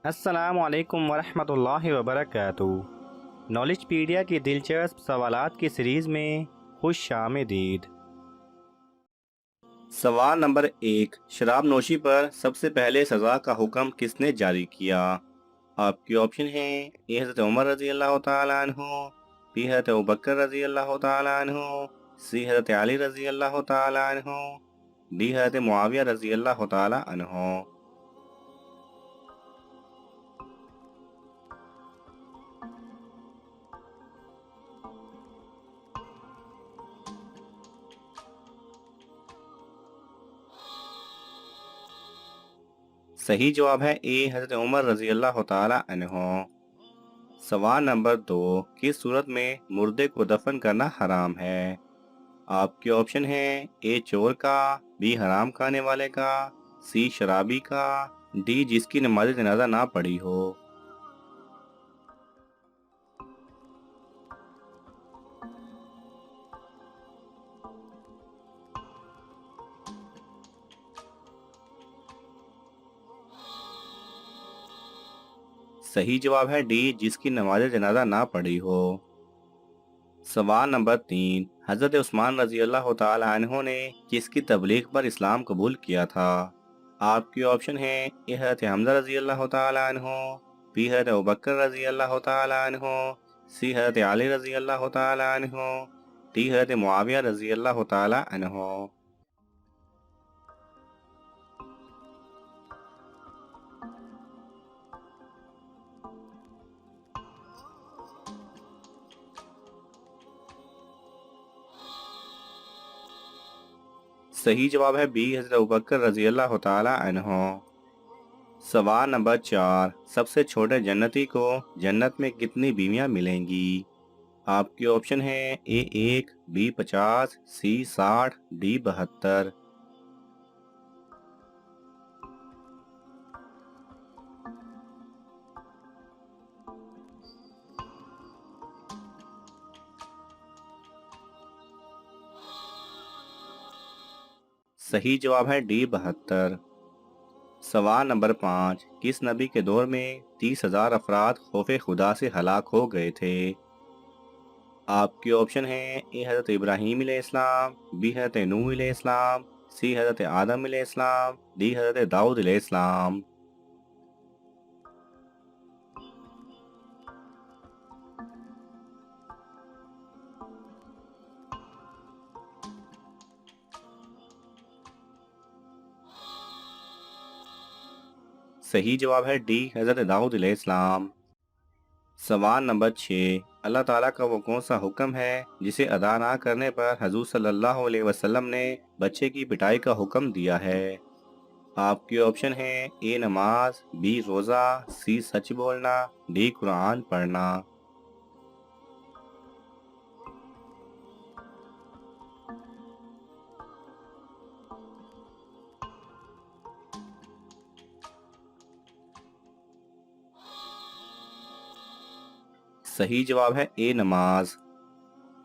السلام علیکم ورحمۃ اللہ وبرکاتہ۔ نالج پیڈیا کی دلچسپ سوالات کی سیریز میں خوش آمدید۔ سوال نمبر 1، شراب نوشی پر سب سے پہلے سزا کا حکم کس نے جاری کیا؟ آپ کی آپشن ہیں اے حضرت عمر رضی اللہ تعالیٰ عنہ، بی حضرت ابوبکر رضی اللہ تعالیٰ عنہ، سی حضرت علی رضی اللہ تعالیٰ عنہ، ڈی حضرت معاویہ رضی اللہ تعالیٰ عنہ۔ صحیح جواب ہے اے حضرت عمر رضی اللہ تعالیٰ عنہ۔ سوال نمبر 2، کس صورت میں مردے کو دفن کرنا حرام ہے؟ آپ کے آپشن ہیں اے چور کا، بی حرام کھانے والے کا، سی شرابی کا، ڈی جس کی نماز جنازہ نہ پڑھی ہو۔ صحیح جواب ہے ڈی جس کی نماز جنازہ نہ پڑھی ہو۔ سوال نمبر 3، حضرت عثمان رضی اللہ تعالیٰ عنہ نے کس کی تبلیغ پر اسلام قبول کیا تھا؟ آپ کی آپشن ہیں اے حضرت حمزہ رضی اللہ تعالیٰ عنہ، بی حضرت ابوبکر رضی اللہ تعالیٰ عنہ، سی حضرت علی رضی اللہ تعالیٰ عنہ، ڈی حضرت معاویہ رضی اللہ تعالیٰ عنہ۔ صحیح جواب ہے بی حضرت ابوبکر رضی اللہ تعالیٰ عنہ۔ سوال نمبر 4، سب سے چھوٹے جنتی کو جنت میں کتنی بیویاں ملیں گی؟ آپ کی آپشن ہیں اے 1، بی 50، سی 60، ڈی 72۔ صحیح جواب ہے ڈی 72۔ سوال نمبر 5، کس نبی کے دور میں 30,000 افراد خوف خدا سے ہلاک ہو گئے تھے؟ آپ کی آپشن ہیں اے حضرت ابراہیم علیہ السلام، بی حضرت نوح علیہ السلام، سی حضرت آدم علیہ السلام، ڈی حضرت داؤد علیہ السلام۔ صحیح جواب ہے ڈی حضرت داؤد علیہ السلام۔ سوال نمبر 6، اللہ تعالیٰ کا وہ کون سا حکم ہے جسے ادا نہ کرنے پر حضور صلی اللہ علیہ وسلم نے بچے کی پٹائی کا حکم دیا ہے؟ آپ کی آپشن ہیں اے نماز، بی روزہ، سی سچ بولنا، ڈی قرآن پڑھنا۔ صحیح جواب ہے اے نماز۔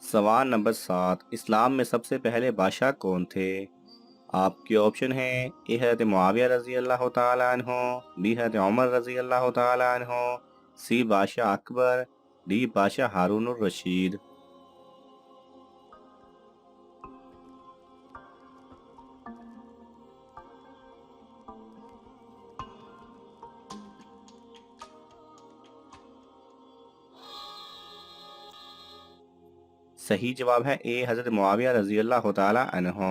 سوال نمبر 7، اسلام میں سب سے پہلے بادشاہ کون تھے؟ آپ کی آپشن ہیں اے حضرت معاویہ رضی اللہ تعالیٰ عنہ، بی حضرت عمر رضی اللہ تعالیٰ عنہ، سی بادشاہ اکبر، ڈی بادشاہ ہارون الرشید۔ صحیح جواب ہے اے حضرت معاویہ رضی اللہ تعالیٰ عنہ۔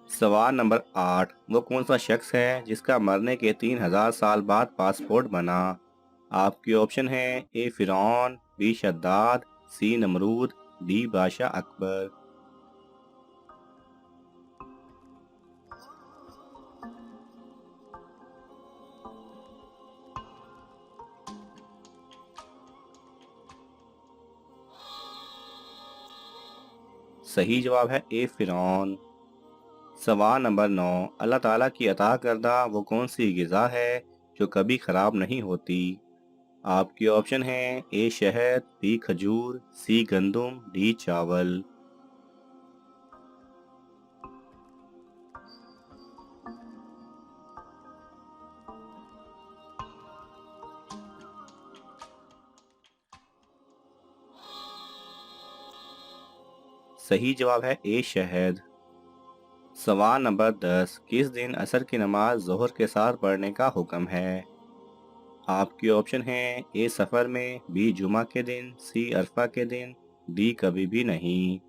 سوال نمبر 8، وہ کون سا شخص ہے جس کا مرنے کے 3000 سال بعد پاسپورٹ بنا؟ آپ کی آپشن ہیں اے فرعون، be Shaddad, C Nimrod, D بادشاہ اکبر۔ صحیح جواب ہے اے فرعون۔ سوال نمبر 9، اللہ تعالیٰ کی عطا کردہ وہ کون سی غذا ہے جو کبھی خراب نہیں ہوتی؟ آپ کی آپشن ہیں اے شہد، بی کھجور، سی گندم، ڈی چاول۔ صحیح جواب ہے اے شہد۔ سوال نمبر 10، کس دن عصر کی نماز ظہر کے ساتھ پڑھنے کا حکم ہے؟ آپ کی آپشن ہیں اے سفر میں، بی جمعہ کے دن، سی عرفہ کے دن، ڈی کبھی بھی نہیں۔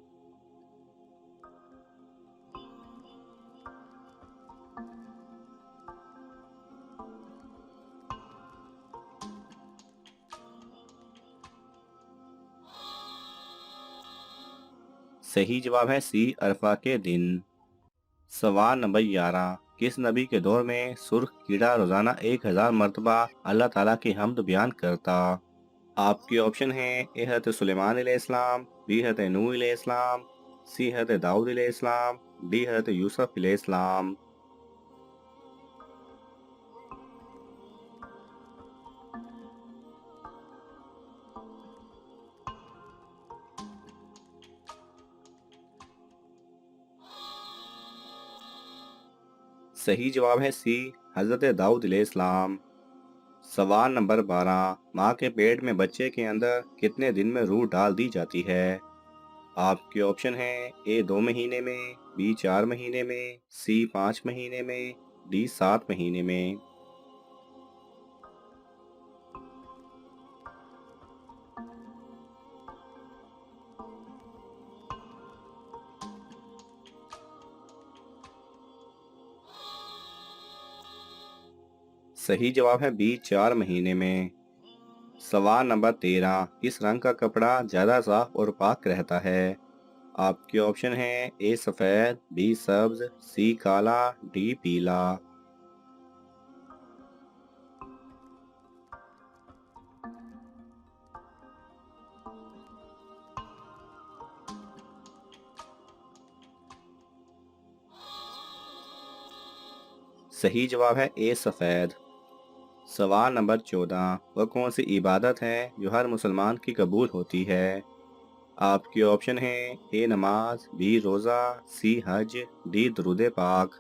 صحیح جواب ہے سی عرفہ کے دن۔ سوال نمبر 11، کس نبی کے دور میں سرخ کیڑا روزانہ 1000 مرتبہ اللہ تعالیٰ کی حمد بیان کرتا؟ آپ کی آپشن ہیں اے حضرت سلیمان علیہ السلام، بی حضرت نوح علیہ السلام، سی حضرت داؤد علیہ السلام، ڈی حضرت یوسف علیہ السلام۔ صحیح جواب ہے سی حضرت داؤد علیہ السلام۔ سوال نمبر 12، ماں کے پیٹ میں بچے کے اندر کتنے دن میں روح ڈال دی جاتی ہے؟ آپ کے آپشن ہیں اے 2 مہینے میں، بی 4 مہینے میں، سی 5 مہینے میں، ڈی 7 مہینے میں۔ صحیح جواب ہے بی 4 مہینے میں۔ سوال نمبر 13، کس رنگ کا کپڑا زیادہ صاف اور پاک رہتا ہے؟ آپ کے آپشن ہیں اے سفید، بی سبز، سی کالا، ڈی پیلا۔ صحیح جواب ہے اے سفید۔ سوال نمبر 14، وہ کون سی عبادت ہے جو ہر مسلمان کی قبول ہوتی ہے؟ آپ کے آپشن ہیں اے نماز، بی روزہ، سی حج، ڈی درود پاک۔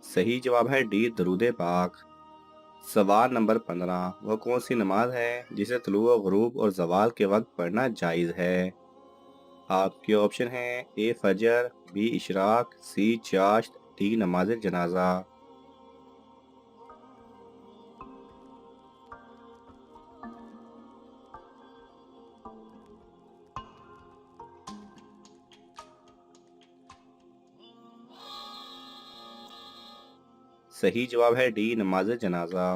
صحیح جواب ہے ڈی درود پاک۔ سوال نمبر 15، وہ کون سی نماز ہے جسے طلوع و غروب اور زوال کے وقت پڑھنا جائز ہے؟ آپ کے آپشن ہیں اے فجر، بی اشراق، سی چاشت، ڈی نماز جنازہ۔ صحیح جواب ہے ڈی نماز جنازہ۔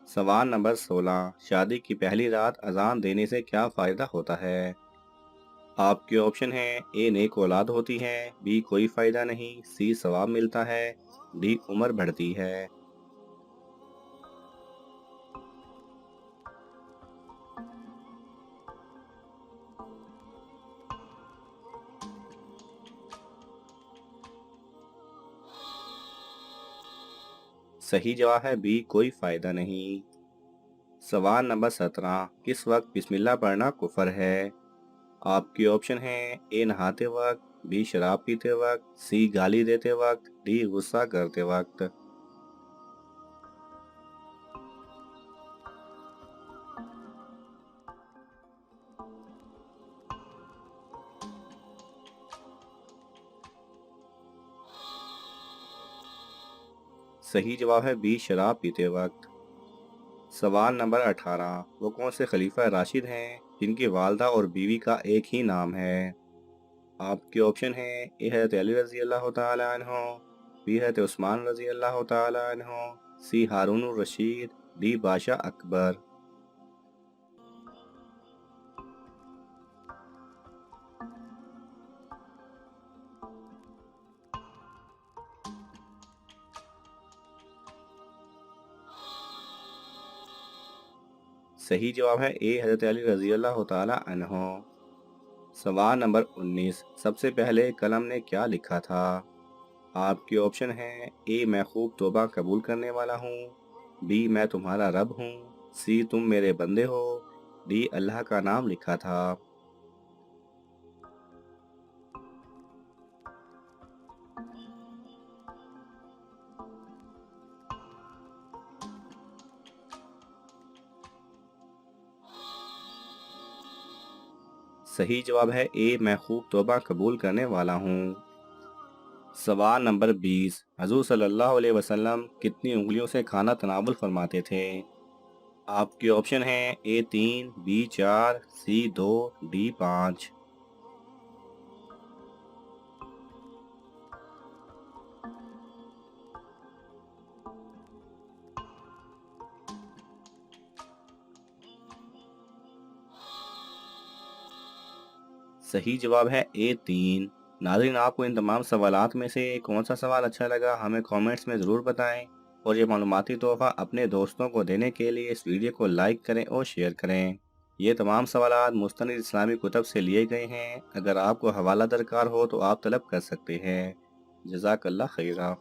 سوال نمبر 16، شادی کی پہلی رات اذان دینے سے کیا فائدہ ہوتا ہے؟ آپ کے آپشن ہیں اے نیک اولاد ہوتی ہے، بی کوئی فائدہ نہیں، سی ثواب ملتا ہے، ڈی عمر بڑھتی ہے۔ صحیح جواب ہے بی کوئی فائدہ نہیں۔ سوال نمبر 17، کس وقت بسم اللہ پڑھنا کفر ہے؟ آپ کی آپشن ہیں اے نہاتے وقت، بی شراب پیتے وقت، سی گالی دیتے وقت، ڈی غصہ کرتے وقت۔ صحیح جواب ہے بی شراب پیتے وقت۔ سوال نمبر 18، وہ کون سے خلیفہ راشد ہیں جن کی والدہ اور بیوی کا ایک ہی نام ہے؟ آپ کے آپشن ہیں اے حضرت علی رضی اللہ تعالی عنہ، بی حضرت عثمان رضی اللہ تعالی عنہ، سی ہارون الرشید، ڈی بادشاہ اکبر۔ صحیح جواب ہے اے حضرت علی رضی اللہ تعالی عنہ۔ سوال نمبر 19، سب سے پہلے قلم نے کیا لکھا تھا؟ آپ کے آپشن ہیں اے میں خوب توبہ قبول کرنے والا ہوں، بی میں تمہارا رب ہوں، سی تم میرے بندے ہو، ڈی اللہ کا نام لکھا تھا۔ صحیح جواب ہے اے، میں خوب توبہ قبول کرنے والا ہوں۔ سوال نمبر 20، حضور صلی اللہ علیہ وسلم کتنی انگلیوں سے کھانا تناول فرماتے تھے؟ آپ کے آپشن ہیں اے 3، بی 4، سی 2، ڈی 5۔ صحیح جواب ہے اے 3۔ ناظرین، آپ کو ان تمام سوالات میں سے کون سا سوال اچھا لگا ہمیں کامنٹس میں ضرور بتائیں، اور یہ معلوماتی تحفہ اپنے دوستوں کو دینے کے لیے اس ویڈیو کو لائک کریں اور شیئر کریں۔ یہ تمام سوالات مستند اسلامی کتب سے لیے گئے ہیں، اگر آپ کو حوالہ درکار ہو تو آپ طلب کر سکتے ہیں۔ جزاک اللہ خیرہ۔